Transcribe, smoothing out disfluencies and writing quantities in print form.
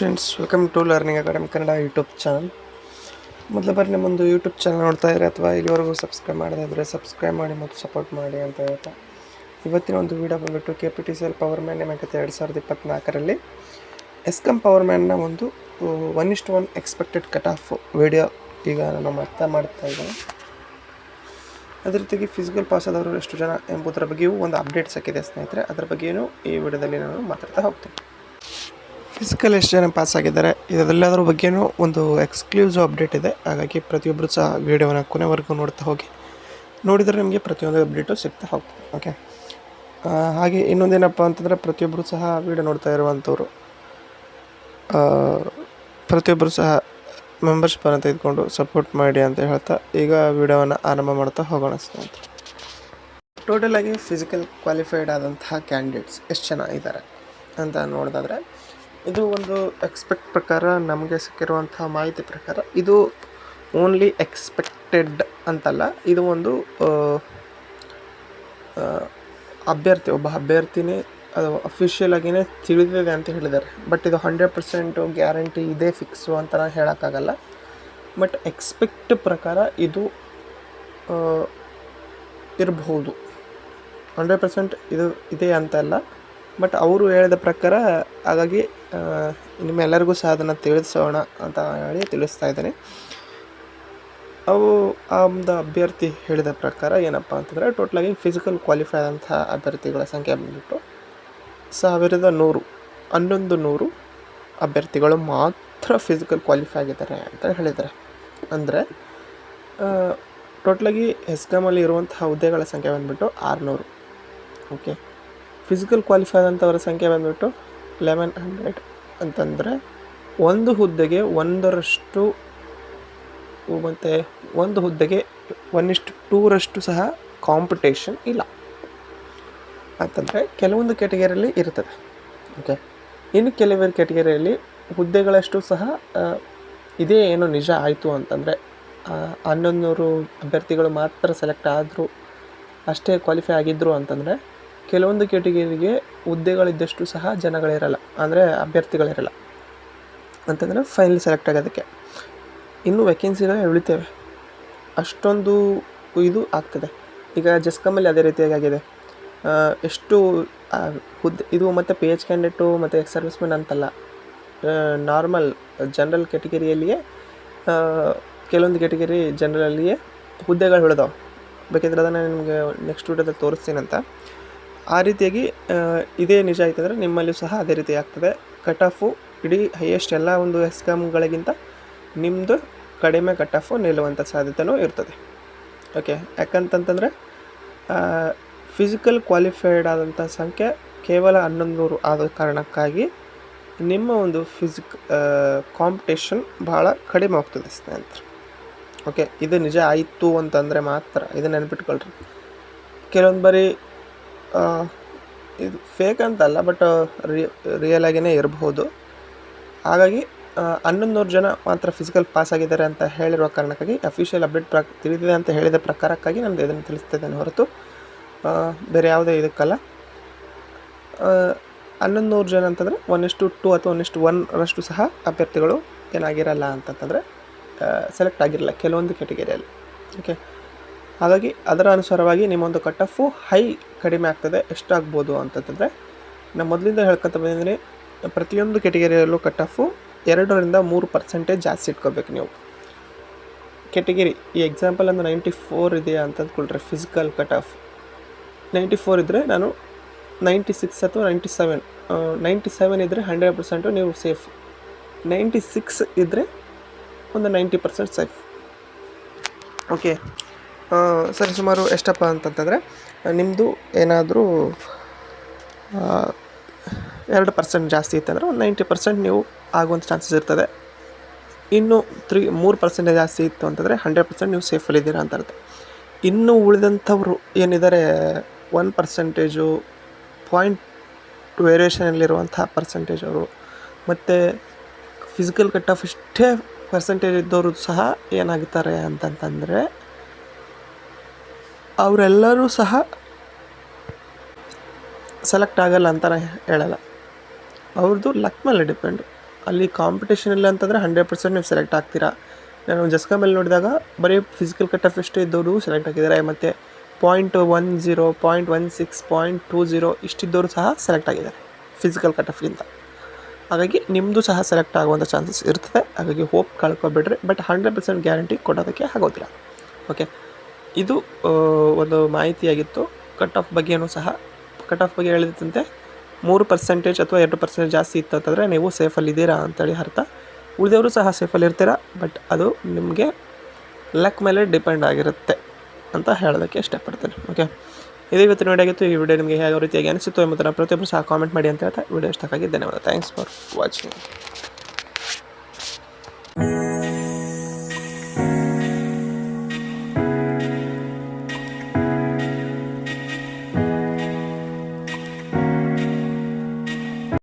Friends, welcome to learning academy Kannada YouTube channel. ಮೊದಲ ಬಾರಿ ನಮ್ಮೊಂದು YouTube channel ನೋಡ್ತಾ ಇದ್ರೆ ಅಥವಾ ಇಲ್ಲಿವರೆಗೂ ಸಬ್ಸ್ಕ್ರೈಬ್ ಮಾಡದೇ ಇದ್ದರೆ ಸಬ್ಸ್ಕ್ರೈಬ್ ಮಾಡಿ ಮತ್ತು ಸಪೋರ್ಟ್ ಮಾಡಿ ಅಂತ ಹೇಳ್ತಾ ಇವತ್ತಿನ ಒಂದು ವಿಡಿಯೋ ಬಂದುಬಿಟ್ಟು KPTCL ಪವರ್ ಮ್ಯಾನ್ ನೇಮಕಾತಿ 2024ರಲ್ಲಿ ಎಸ್ಕಾಂ ಪವರ್ ಮ್ಯಾನ್ನ ಒಂದು 1:1 ಎಕ್ಸ್ಪೆಕ್ಟೆಡ್ ಕಟ್ ಆಫ್ ವಿಡಿಯೋ ಈಗ ನಾನು ಮಾಡ್ತಾ ಇದ್ದೇನೆ. ಅದೇ ರೀತಿಯಾಗಿ ಫಿಸಿಕಲ್ ಪಾಸ್ ಆದವರು ಎಷ್ಟು ಜನ ಎಂಬುದರ ಬಗ್ಗೆಯೂ ಒಂದು ಅಪ್ಡೇಟ್ ಸಿಕ್ಕಿದೆ ಸ್ನೇಹಿತರೆ. ಅದರ ಬಗ್ಗೆಯೂ ಈ ವಿಡಿಯೋದಲ್ಲಿ ನಾನು ಮಾತಾಡ್ತಾ ಹೋಗ್ತೀನಿ. ಫಿಸಿಕಲ್ ಎಷ್ಟು ಜನ ಪಾಸ್ ಆಗಿದ್ದಾರೆ ಇದೆಲ್ಲದರ ಬಗ್ಗೆಯೂ ಒಂದು ಎಕ್ಸ್ಕ್ಲೂಸಿವ್ ಅಪ್ಡೇಟ್ ಇದೆ. ಹಾಗಾಗಿ ಪ್ರತಿಯೊಬ್ಬರು ಸಹ ವಿಡಿಯೋವನ್ನು ಕೊನೆವರೆಗೂ ನೋಡ್ತಾ ಹೋಗಿ, ನೋಡಿದರೆ ನಿಮಗೆ ಪ್ರತಿಯೊಂದು ಅಪ್ಡೇಟು ಸಿಗ್ತಾ ಹೋಗ್ತದೆ. ಓಕೆ, ಹಾಗೆ ಇನ್ನೊಂದೇನಪ್ಪ ಅಂತಂದರೆ ಪ್ರತಿಯೊಬ್ಬರು ಸಹ ವಿಡಿಯೋ ನೋಡ್ತಾ ಇರುವಂಥವ್ರು ಪ್ರತಿಯೊಬ್ಬರು ಸಹ ಮೆಂಬರ್ಶಿಪ್ಪನ್ನು ತೆಗೆದುಕೊಂಡು ಸಪೋರ್ಟ್ ಮಾಡಿ ಅಂತ ಹೇಳ್ತಾ ಈಗ ವಿಡಿಯೋವನ್ನು ಆರಂಭ ಮಾಡ್ತಾ ಹೋಗೋಣ ಸ್ನೇಹಿತರೆ. ಟೋಟಲ್ ಆಗಿ ಫಿಸಿಕಲ್ ಕ್ವಾಲಿಫೈಡ್ ಆದಂತಹ ಕ್ಯಾಂಡಿಡೇಟ್ಸ್ ಎಷ್ಟು ಜನ ಇದ್ದಾರೆ ಅಂತ ನೋಡಿದಾದರೆ, ಇದು ಒಂದು ಎಕ್ಸ್ಪೆಕ್ಟ್ ಪ್ರಕಾರ ನಮಗೆ ಸಿಕ್ಕಿರುವಂತಹ ಮಾಹಿತಿ ಪ್ರಕಾರ ಇದು ಓನ್ಲಿ ಎಕ್ಸ್ಪೆಕ್ಟೆಡ್ ಅಂತಲ್ಲ, ಇದು ಒಂದು ಒಬ್ಬ ಅಭ್ಯರ್ಥಿನೇ ಅದು ಅಫಿಷಿಯಲ್ ಆಗಿಯೇ ತಿಳಿದಿದೆ ಅಂತ ಹೇಳಿದ್ದಾರೆ. ಬಟ್ ಇದು 100% ಗ್ಯಾರಂಟಿ ಇದೆ ಫಿಕ್ಸು ಅಂತ ನಾನು ಹೇಳೋಕ್ಕಾಗಲ್ಲ. ಬಟ್ ಎಕ್ಸ್ಪೆಕ್ಟ್ ಪ್ರಕಾರ ಇದು ಇರಬಹುದು. 100% ಇದು ಇದೆ ಅಂತಲ್ಲ, ಬಟ್ ಅವರು ಹೇಳಿದ ಪ್ರಕಾರ. ಹಾಗಾಗಿ ನಿಮ್ಮೆಲ್ಲರಿಗೂ ಸಹ ಅದನ್ನು ತಿಳಿಸೋಣ ಅಂತ ಹೇಳಿ ತಿಳಿಸ್ತಾ ಇದ್ದೇನೆ. ಆ ಒಂದು ಅಭ್ಯರ್ಥಿ ಹೇಳಿದ ಪ್ರಕಾರ ಏನಪ್ಪ ಅಂತಂದರೆ, ಟೋಟಲಾಗಿ ಫಿಸಿಕಲ್ ಕ್ವಾಲಿಫೈ ಆದಂಥ ಅಭ್ಯರ್ಥಿಗಳ ಸಂಖ್ಯೆ ಬಂದುಬಿಟ್ಟು 1100 ಅಭ್ಯರ್ಥಿಗಳು ಮಾತ್ರ ಫಿಸಿಕಲ್ ಕ್ವಾಲಿಫೈ ಆಗಿದ್ದಾರೆ ಅಂತ ಹೇಳಿದ್ದಾರೆ. ಅಂದರೆ ಟೋಟಲಾಗಿ ಎಸ್ಕಾಮಲ್ಲಿ ಇರುವಂತಹ ಹುದ್ದೆಗಳ ಸಂಖ್ಯೆ ಬಂದುಬಿಟ್ಟು 600. ಓಕೆ, ಫಿಸಿಕಲ್ ಕ್ವಾಲಿಫೈ ಆದಂಥವರ ಸಂಖ್ಯೆ ಬಂದುಬಿಟ್ಟು 1100 ಅಂತಂದರೆ ಒಂದು ಹುದ್ದೆಗೆ 1ರಷ್ಟು ಮತ್ತು ಒಂದು ಹುದ್ದೆಗೆ 1:2 ಸಹ ಕಾಂಪಿಟೇಷನ್ ಇಲ್ಲ ಅಂತಂದರೆ ಕೆಲವೊಂದು ಕ್ಯಾಟಗರಿಯಲ್ಲಿ ಇರ್ತದೆ. ಓಕೆ, ಇನ್ನು ಕೆಲವೊಂದು ಕ್ಯಾಟಗರಿಯಲ್ಲಿ ಹುದ್ದೆಗಳಷ್ಟು ಸಹ ಇದೇ ಏನೋ ನಿಜ ಆಯಿತು ಅಂತಂದರೆ 1100 ಅಭ್ಯರ್ಥಿಗಳು ಮಾತ್ರ ಸೆಲೆಕ್ಟ್ ಆದರೂ ಅಷ್ಟೇ ಕ್ವಾಲಿಫೈ ಆಗಿದ್ದರು ಅಂತಂದರೆ ಕೆಲವೊಂದು ಕ್ಯಾಟಗರಿಗೆ ಹುದ್ದೆಗಳಿದ್ದಷ್ಟು ಸಹ ಜನಗಳಿರಲ್ಲ, ಅಂದರೆ ಅಭ್ಯರ್ಥಿಗಳಿರಲ್ಲ ಅಂತಂದರೆ ಫೈನಲಿ ಸೆಲೆಕ್ಟ್ ಆಗೋದಕ್ಕೆ ಇನ್ನೂ ವೇಕೆನ್ಸಿಗಳೇ ಉಳಿತೇವೆ. ಅಷ್ಟೊಂದು ಇದು ಆಗ್ತದೆ. ಈಗ ಜೆಸ್ಕಾಮಲ್ಲಿ ಅದೇ ರೀತಿಯಾಗಿ ಆಗಿದೆ. ಎಷ್ಟು ಹುದ್ದೆ ಇದು ಮತ್ತು PH ಕ್ಯಾಂಡಿಡೇಟು ಮತ್ತು ಎಕ್ಸ್ ಸರ್ವಿಸ್ಮೆನ್ ಅಂತಲ್ಲ, ನಾರ್ಮಲ್ ಜನರಲ್ ಕ್ಯಾಟಗರಿಯಲ್ಲಿಯೇ ಕೆಲವೊಂದು ಕ್ಯಾಟಗರಿ ಜನರಲ್ಲಿಯೇ ಹುದ್ದೆಗಳು ಉಳಿದಾವೆ. ಬೇಕಿದ್ರೆ ಅದನ್ನು ನಿಮಗೆ ನೆಕ್ಸ್ಟ್ ವಿಡಿಯೋದಲ್ಲಿ ತೋರಿಸ್ತೀನಂತ. ಆ ರೀತಿಯಾಗಿ ಇದೇ ನಿಜ ಆಯ್ತಂದರೆ ನಿಮ್ಮಲ್ಲಿಯೂ ಸಹ ಅದೇ ರೀತಿ ಆಗ್ತದೆ. ಕಟ್ ಆಫು ಇಡೀ ಹೈಯೆಸ್ಟ್ ಎಲ್ಲ ಒಂದು ಎಸ್ಕಾಮ್ಗಳಿಗಿಂತ ನಿಮ್ಮದು ಕಡಿಮೆ ಕಟ್ ಆಫು ನಿಲ್ಲುವಂಥ ಸಾಧ್ಯತೆಯೂ ಇರ್ತದೆ. ಓಕೆ, ಯಾಕಂತಂತಂದರೆ ಫಿಸಿಕಲ್ ಕ್ವಾಲಿಫೈಡ್ ಆದಂಥ ಸಂಖ್ಯೆ ಕೇವಲ 1100 ಆದ ಕಾರಣಕ್ಕಾಗಿ ನಿಮ್ಮ ಒಂದು ಕಾಂಪಿಟೇಷನ್ ಭಾಳ ಕಡಿಮೆ ಹೋಗ್ತದೆ ಸ್ನೇಹಿತರೆ. ಓಕೆ, ಇದು ನಿಜ ಆಯಿತು ಅಂತಂದರೆ ಮಾತ್ರ ಇದನ್ನು ನೆನ್ಪಿಟ್ಕೊಳ್ರಿ. ಕೆಲವೊಂದು ಬಾರಿ ಇದು ಫೇಕ್ ಅಂತಲ್ಲ, ಬಟ್ ರಿಯಲ್ ಆಗಿಯೇ ಇರಬಹುದು. ಹಾಗಾಗಿ 1100 ಜನ ಮಾತ್ರ ಫಿಸಿಕಲ್ ಪಾಸ್ ಆಗಿದ್ದಾರೆ ಅಂತ ಹೇಳಿರುವ ಕಾರಣಕ್ಕಾಗಿ ಅಫಿಷಿಯಲ್ ಅಪ್ಡೇಟ್ ತಿಳಿದಿದೆ ಅಂತ ಹೇಳಿದ ಪ್ರಕಾರಕ್ಕಾಗಿ ನಾನು ಇದನ್ನು ತಿಳಿಸ್ತಿದ್ದೇನೆ ಹೊರತು ಬೇರೆ ಯಾವುದೇ ಇದಕ್ಕಲ್ಲ. 1100 ಜನ ಅಂತಂದರೆ 1:2 ಅಥವಾ 1:1 ಸಹ ಅಭ್ಯರ್ಥಿಗಳು ಏನಾಗಿರಲ್ಲ ಅಂತಂತಂದರೆ ಸೆಲೆಕ್ಟ್ ಆಗಿರಲ್ಲ ಕೆಲವೊಂದು ಕ್ಯಾಟಗರಿಯಲ್ಲಿ. ಓಕೆ, ಹಾಗಾಗಿ ಅದರ ಅನುಸಾರವಾಗಿ ನಿಮ್ಮೊಂದು ಕಟ್ ಆಫು ಕಡಿಮೆ ಆಗ್ತದೆ. ಎಷ್ಟಾಗ್ಬೋದು ಅಂತಂತಂದರೆ, ನಾನು ಮೊದಲಿಂದ ಹೇಳ್ಕೊತ ಬಂದಿದ್ದೀನಿ, ಪ್ರತಿಯೊಂದು ಕ್ಯಾಟಗರಿಯಲ್ಲೂ ಕಟ್ ಆಫು 2ರಿಂದ 3% ಜಾಸ್ತಿ ಇಟ್ಕೋಬೇಕು ನೀವು. ಕ್ಯಾಟಗರಿ ಈ ಎಕ್ಸಾಂಪಲ್ ಒಂದು 94 ಇದೆಯಾ ಅಂತ ಅಂದ್ಕೊಳ್ರಿ, ಫಿಸಿಕಲ್ ಕಟ್ ಆಫ್ 94 ಇದ್ದರೆ ನಾನು 96 ಅಥವಾ 97 ಇದ್ದರೆ 100% ನೀವು ಸೇಫ್. 96 ಇದ್ದರೆ ಒಂದು 90% ಸೇಫ್. ಓಕೆ, ಸರಿ, ಸುಮಾರು ಎಷ್ಟಪ್ಪ ಅಂತಂತಂದರೆ ನಿಮ್ಮದು ಏನಾದರೂ 2% ಜಾಸ್ತಿ ಇತ್ತಂದರೆ ಒಂದು 90% ನೀವು ಆಗುವಂಥ ಚಾನ್ಸಸ್ ಇರ್ತದೆ. ಇನ್ನು 3% ಜಾಸ್ತಿ ಇತ್ತು ಅಂತಂದರೆ 100% ನೀವು ಸೇಫಲ್ಲಿದ್ದೀರಾ ಅಂತ ಅರ್ಥ. ಇನ್ನು ಉಳಿದಂಥವ್ರು ಏನಿದ್ದಾರೆ 1% ಪಾಯಿಂಟ್ ವೇರಿಯೇಷನಲ್ಲಿರುವಂಥ ಪರ್ಸೆಂಟೇಜ್ ಅವರು ಮತ್ತು ಫಿಸಿಕಲ್ ಕಟ್ ಆಫ್ ಇಷ್ಟೇ ಪರ್ಸೆಂಟೇಜ್ ಇದ್ದವರು ಸಹ ಏನಾಗ್ತಾರೆ ಅಂತಂತಂದರೆ ಅವರೆಲ್ಲರೂ ಸಹ ಸೆಲೆಕ್ಟ್ ಆಗಲ್ಲ ಅಂತ ಹೇಳಲ್ಲ. ಅವ್ರದ್ದು ಲಕ್ ಮೇಲೆ ಡಿಪೆಂಡು. ಅಲ್ಲಿ ಕಾಂಪಿಟೇಷನ್ ಇಲ್ಲ ಅಂತಂದರೆ 100% ನೀವು ಸೆಲೆಕ್ಟ್ ಆಗ್ತೀರಾ. ನಾನು ಜಸ್ಕಾ ಮೇಲೆ ನೋಡಿದಾಗ ಬರೀ ಫಿಸಿಕಲ್ ಕಟ್ ಆಫ್ ಎಷ್ಟು ಇದ್ದವರು ಸೆಲೆಕ್ಟ್ ಆಗಿದ್ದಾರೆ, ಮತ್ತು 0.10, 0.16, 0.20 ಇಷ್ಟಿದ್ದವರು ಸಹ ಸೆಲೆಕ್ಟ್ ಆಗಿದ್ದಾರೆ ಫಿಸಿಕಲ್ ಕಟ್ ಆಫ್ಗಿಂತ. ಹಾಗಾಗಿ ನಿಮ್ಮದು ಸಹ ಸೆಲೆಕ್ಟ್ ಆಗುವಂಥ ಚಾನ್ಸಸ್ ಇರ್ತದೆ. ಹಾಗಾಗಿ ಹೋಪ್ ಕಳ್ಕೊಬೇಡ್ರಿ, ಬಟ್ 100% ಗ್ಯಾರಂಟಿ ಕೊಡೋದಕ್ಕೆ ಆಗೋದಿಲ್ಲ. ಓಕೆ, ಇದು ಒಂದು ಮಾಹಿತಿಯಾಗಿತ್ತು ಕಟ್ ಆಫ್ ಬಗ್ಗೆಯೂ ಸಹ. ಕಟ್ ಆಫ್ ಬಗ್ಗೆ ಹೇಳಿದಂತೆ 3% ಅಥವಾ 2% ಜಾಸ್ತಿ ಇತ್ತು ಅಂತಂದರೆ ನೀವು ಸೇಫಲ್ಲಿದ್ದೀರಾ ಅಂತೇಳಿ ಅರ್ಥ. ಉಳಿದವರು ಸಹ ಸೇಫಲ್ಲಿ ಇರ್ತೀರಾ, ಬಟ್ ಅದು ನಿಮಗೆ ಲಕ್ ಮೇಲೆ ಡಿಪೆಂಡ್ ಆಗಿರುತ್ತೆ ಅಂತ ಹೇಳೋದಕ್ಕೆ ಇಷ್ಟಪಡ್ತೇನೆ. ಓಕೆ, ಇದು ಇವತ್ತಿನ ವಿಡಿಯೋ ಆಗಿತ್ತು. ಈ ವಿಡಿಯೋ ನಿಮಗೆ ಯಾವ ರೀತಿಯಾಗಿ ಅನಿಸಿತ್ತು ಎಂಬುದನ್ನು ಪ್ರತಿಯೊಬ್ಬರು ಸಹ ಕಾಮೆಂಟ್ ಮಾಡಿ ಅಂತ ಹೇಳ್ತಾ ವಿಡಿಯೋ ಇಷ್ಟಕ್ಕಾಗಿ ಧನ್ಯವಾದ. Thanks for watching.